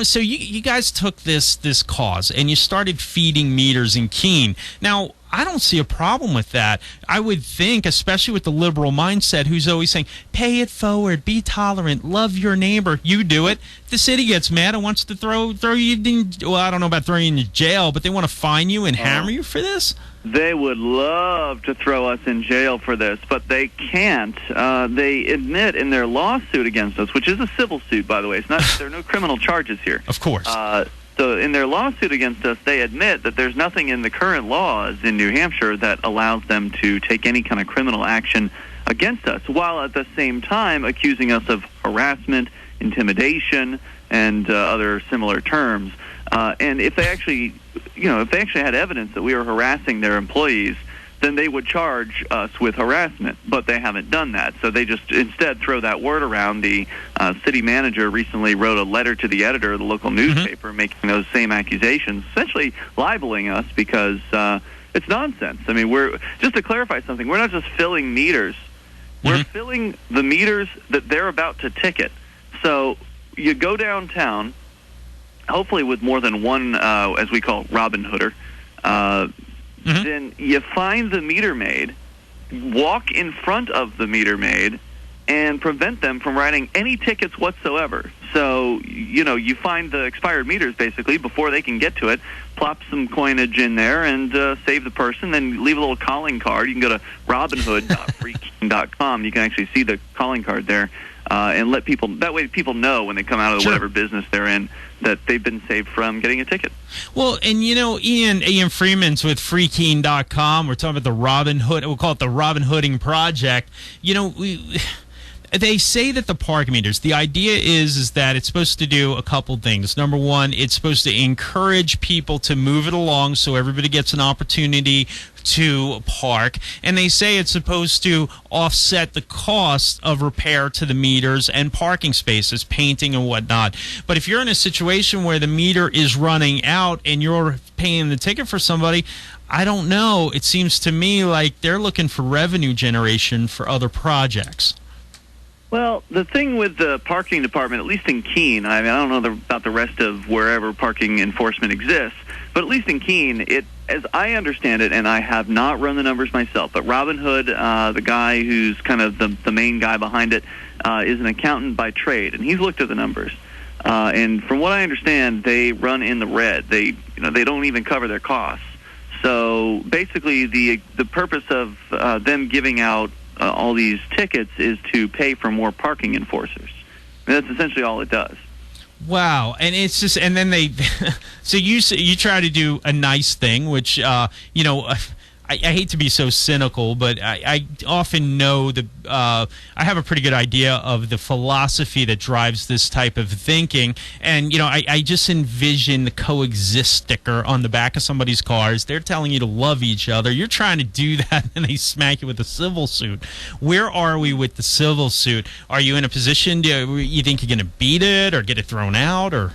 So you guys took this cause and you started feeding meters in Keene. Now, I don't see a problem with that. I would think, especially with the liberal mindset who's always saying, pay it forward, be tolerant, love your neighbor. You do it. The city gets mad and wants to throw you in, well, I don't know about throwing you in jail, but they want to fine you and hammer you for this? They would love to throw us in jail for this, but they can't. They admit in their lawsuit against us, which is a civil suit, by the way. There are no criminal charges here. Of course. So in their lawsuit against us, they admit that there's nothing in the current laws in New Hampshire that allows them to take any kind of criminal action against us, while at the same time accusing us of harassment, intimidation, and other similar terms. And if they actually had evidence that we were harassing their employees, then they would charge us with harassment, but they haven't done that. So they just instead throw that word around. The city manager recently wrote a letter to the editor of the local newspaper making those same accusations, essentially libeling us because it's nonsense. I mean, just to clarify something, we're not just filling meters. We're filling the meters that they're about to ticket. So you go downtown, hopefully with more than one, as we call Robin Hooder, then you find the meter maid, walk in front of the meter maid, and prevent them from writing any tickets whatsoever. So, you find the expired meters, basically, before they can get to it, plop some coinage in there, and save the person, then leave a little calling card. You can go to robinhood.freekeene.com. You can actually see the calling card there, and let people, that way people know when they come out of whatever business they're in, that they've been saved from getting a ticket. Well, and Ian Freeman's with freekeene.com. We're talking about the Robin Hood. We'll call it the Robin Hooding Project. They say that the park meters, the idea is that it's supposed to do a couple things. Number one, it's supposed to encourage people to move it along so everybody gets an opportunity to park. And they say it's supposed to offset the cost of repair to the meters and parking spaces, painting and whatnot. But if you're in a situation where the meter is running out and you're paying the ticket for somebody, I don't know. It seems to me like they're looking for revenue generation for other projects. Well, the thing with the parking department, at least in Keene, I don't know about the rest of wherever parking enforcement exists, but at least in Keene, as I understand it, and I have not run the numbers myself, but Robin Hood, the guy who's kind of the main guy behind it, is an accountant by trade, and he's looked at the numbers. And from what I understand, they run in the red. They don't even cover their costs. So basically, the purpose of them giving out all these tickets is to pay for more parking enforcers. And that's essentially all it does. Wow, and it's just, and then they, so you try to do a nice thing, which I hate to be so cynical, but I often know I have a pretty good idea of the philosophy that drives this type of thinking. And, I just envision the coexist sticker on the back of somebody's cars. They're telling you to love each other. You're trying to do that, and they smack you with a civil suit. Where are we with the civil suit? Are you in a position, do you think you're going to beat it or get it thrown out, or?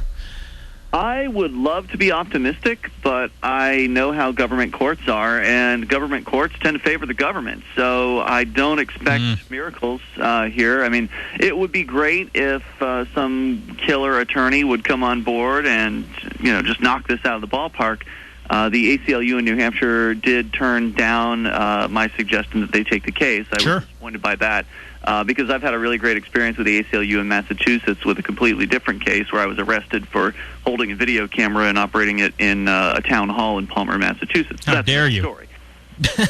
I would love to be optimistic, but I know how government courts are, and government courts tend to favor the government. So I don't expect miracles here. I mean, it would be great if some killer attorney would come on board and, just knock this out of the ballpark. The ACLU in New Hampshire did turn down my suggestion that they take the case. I was disappointed by that. Because I've had a really great experience with the ACLU in Massachusetts with a completely different case where I was arrested for holding a video camera and operating it in a town hall in Palmer, Massachusetts. How dare you? Story.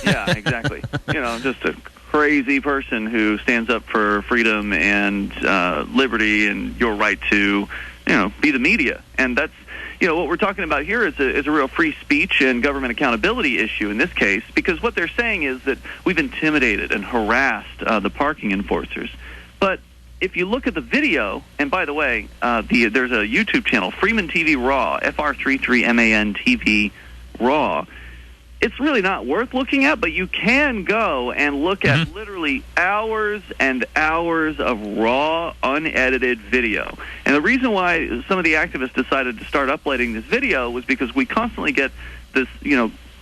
Yeah, exactly. Just a crazy person who stands up for freedom and liberty and your right to, be the media. And that's, what we're talking about here is a real free speech and government accountability issue in this case, because what they're saying is that we've intimidated and harassed the parking enforcers. But if you look at the video, and by the way, there's a YouTube channel, Freeman TV Raw, FR33MAN TV Raw. It's really not worth looking at, but you can go and look at literally hours and hours of raw, unedited video. And the reason why some of the activists decided to start uploading this video was because we constantly get this,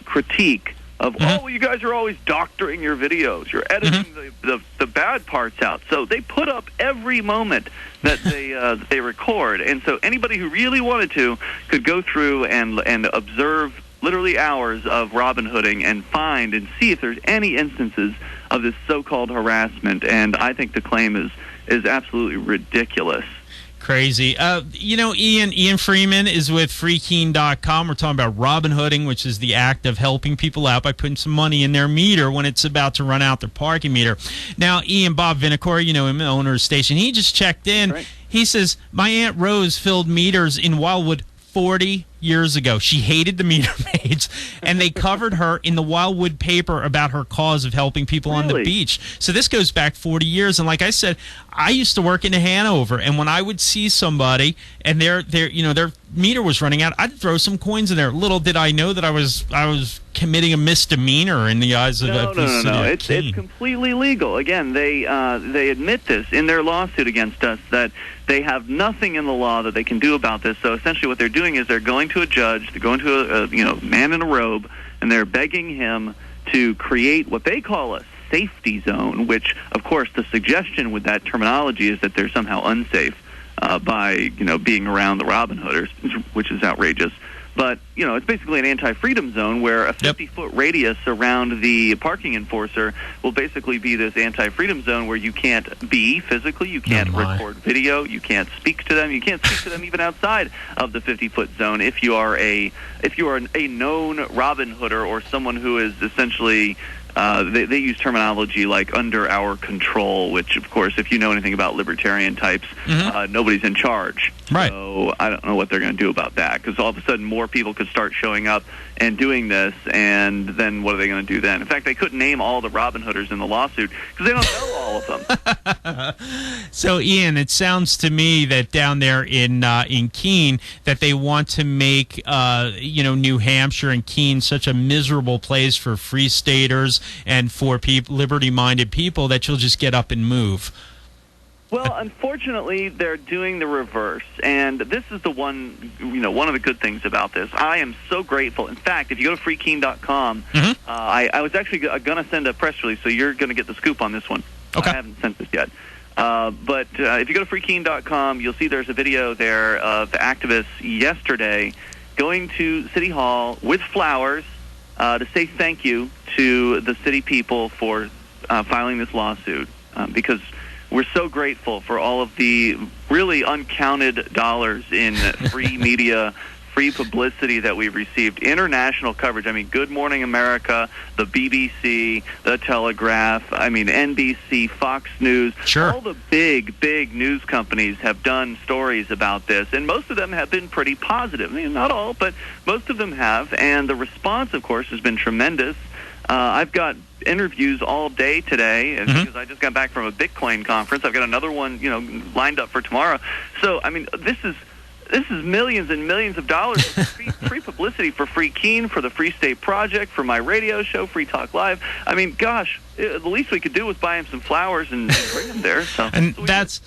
critique of, oh, well, you guys are always doctoring your videos. You're editing the bad parts out. So they put up every moment that they record. And so anybody who really wanted to could go through and observe literally hours of Robin Hooding and find and see if there's any instances of this so-called harassment. And I think the claim is absolutely ridiculous. Crazy. Ian Freeman is with freekeen.com. We're talking about Robin Hooding, which is the act of helping people out by putting some money in their meter when it's about to run out their parking meter. Now, Bob Vinicore, you know him, the owner of the station, he just checked in. Right. He says, my Aunt Rose filled meters in Wildwood 40 years ago. She hated the meter maids, and they covered her in the Wildwood paper about her cause of helping people on the beach. So this goes back 40 years. And like I said, I used to work in Hanover, and when I would see somebody and their meter was running out, I'd throw some coins in there. Little did I know that I was committing a misdemeanor in the eyes of No. It's completely legal. Again, they admit this in their lawsuit against us, that they have nothing in the law that they can do about this. So essentially what they're doing is they're going to a judge, they're going to a man in a robe, and they're begging him to create what they call a safety zone, which, of course, the suggestion with that terminology is that they're somehow unsafe by being around the Robin Hooders, which is outrageous. But, it's basically an anti-freedom zone where a 50-foot radius around the parking enforcer will basically be this anti-freedom zone where you can't be physically, you can't record video, you can't speak to them, you can't speak to them even outside of the 50-foot zone if you are a known Robin Hooder or someone who is essentially they use terminology like under our control, which, of course, if you know anything about libertarian types, nobody's in charge. Right. So I don't know what they're going to do about that, because all of a sudden more people could start showing up and doing this, and then what are they going to do then? In fact, they couldn't name all the Robin Hooders in the lawsuit because they don't know all of them. So, Ian, it sounds to me that down there in Keene that they want to make New Hampshire and Keene such a miserable place for free staters and for liberty-minded people that you'll just get up and move. Well, unfortunately, they're doing the reverse, and this is the one of the good things about this. I am so grateful. In fact, if you go to freekeen.com, I was actually going to send a press release, so you're going to get the scoop on this one. Okay. I haven't sent this yet. But if you go to freekeen.com, you'll see there's a video there of activists yesterday going to City Hall with flowers to say thank you to the city people for filing this lawsuit, because we're so grateful for all of the really uncounted dollars in free media, free publicity that we've received, international coverage. I mean, Good Morning America, the BBC, the Telegraph, NBC, Fox News. Sure. All the big news companies have done stories about this, and most of them have been pretty positive. Not all, but most of them have, and the response, of course, has been tremendous. I've got interviews all day today, and because I just got back from a Bitcoin conference. I've got another one, lined up for tomorrow. So, this is millions and millions of dollars of free publicity for Free Keene, for the Free State Project, for my radio show, Free Talk Live. Gosh, the least we could do was buy him some flowers and bring them there. So and that's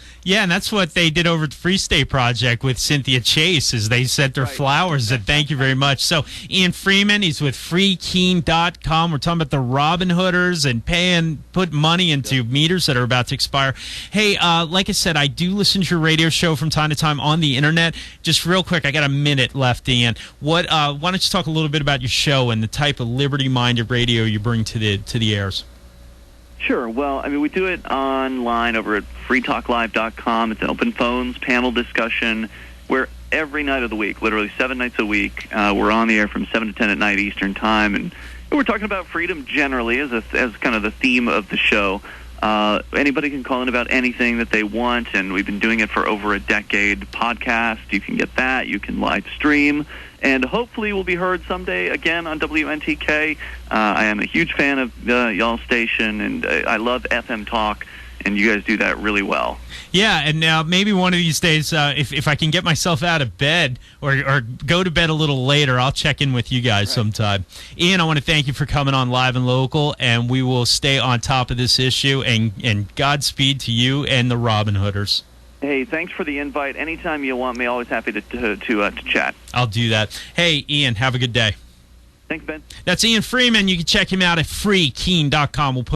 what they did over at the Free State Project with Cynthia Chase, is they sent their flowers and thank you very much. So Ian Freeman, he's with freekeen.com. We're talking about the Robin Hooders and put money into meters that are about to expire. Hey, like I said, I do listen to your radio show from time to time on the internet. Just real quick, I got a minute left, Ian. Why don't you talk a little bit about your show and the type of liberty-minded radio you bring to the airs? Sure. Well, we do it online over at freetalklive.com. It's an open phones panel discussion where every night of the week, literally 7 nights a week, we're on the air from 7 to 10 at night Eastern Time, and we're talking about freedom generally as kind of the theme of the show. Anybody can call in about anything that they want, and we've been doing it for over a decade. Podcast, you can get that. You can live stream, and hopefully we'll be heard someday again on WNTK. I am a huge fan of y'all's station, and I love FM talk, and you guys do that really well. Yeah, and now maybe one of these days, if I can get myself out of bed or go to bed a little later, I'll check in with you guys sometime. Ian, I want to thank you for coming on Live and Local, and we will stay on top of this issue, and Godspeed to you and the Robin Hooders. Hey, thanks for the invite. Anytime you want me, always happy to chat. I'll do that. Hey, Ian, have a good day. Thanks, Ben. That's Ian Freeman. You can check him out at freekeen.com. We'll put